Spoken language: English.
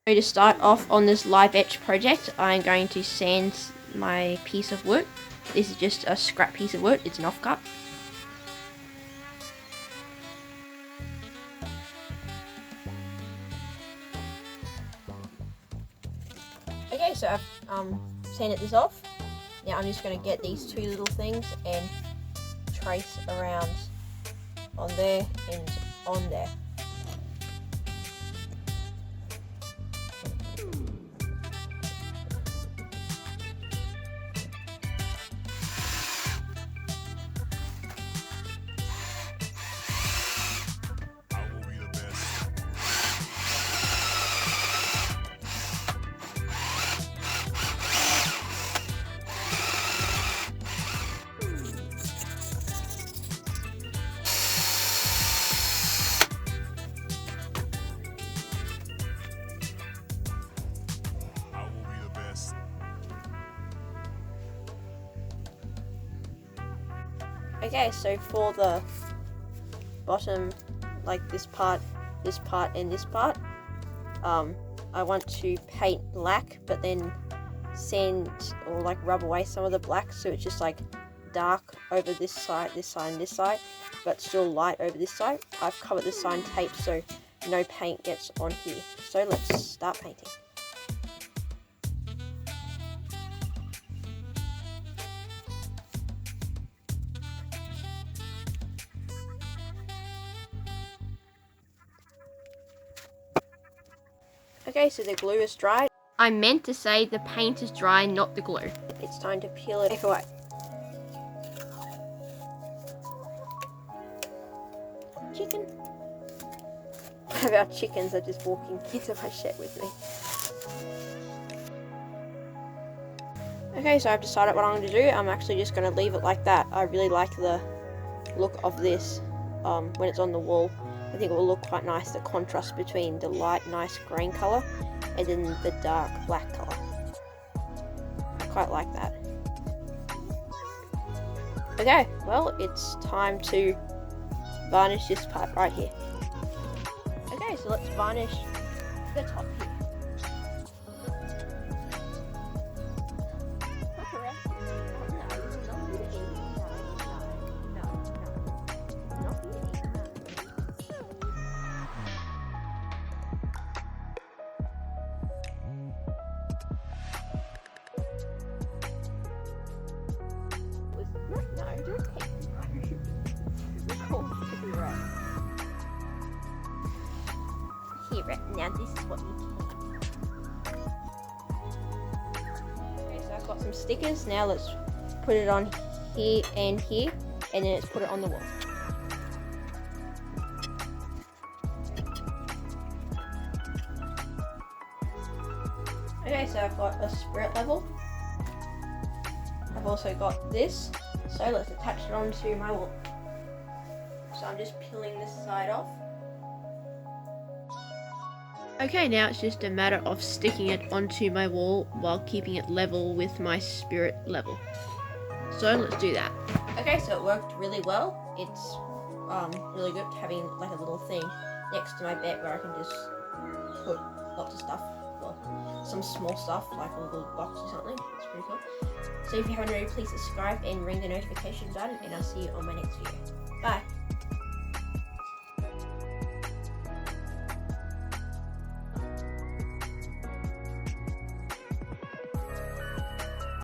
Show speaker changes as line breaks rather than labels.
So to start off on this live etch project, I'm going to sand my piece of wood. This is just a scrap piece of wood, it's an offcut. Okay, so I've sanded this off. Now I'm just going to get these two little things and trace around on there and on there. Okay, so for the bottom, like this part, and this part, I want to paint black, but then sand or like rub away some of the black, so it's just like dark over this side, and this side, but still light over this side. I've covered the sign tape so no paint gets on here. So let's start painting. Okay, so the glue is dry. I meant to say the paint is dry, not the glue. It's time to peel it away. Chicken. I have our chickens are just walking into my shed with me. Okay, so I've decided what I'm going to do. I'm actually just going to leave it like that. I really like the look of this when it's on the wall. I think it will look quite nice, the contrast between the light, nice green colour and then the dark black colour. I quite like that. Okay, well, it's time to varnish this part right here. Okay, so let's varnish the top here. Here, now this is what you can. Okay, so I've got some stickers. Now let's put it on here, and then let's put it on the wall. Okay, so I've got a spirit level. I've also got this, so let's attach it onto my wall. So I'm just peeling this side off. Okay, now it's just a matter of sticking it onto my wall while keeping it level with my spirit level. So let's do that. Okay, so it worked really well. It's really good having like a little thing next to my bed where I can just put lots of stuff, well, some small stuff like a little box or something. It's pretty cool. So if you haven't already, please subscribe and ring the notification button, and I'll see you on my next video. Bye!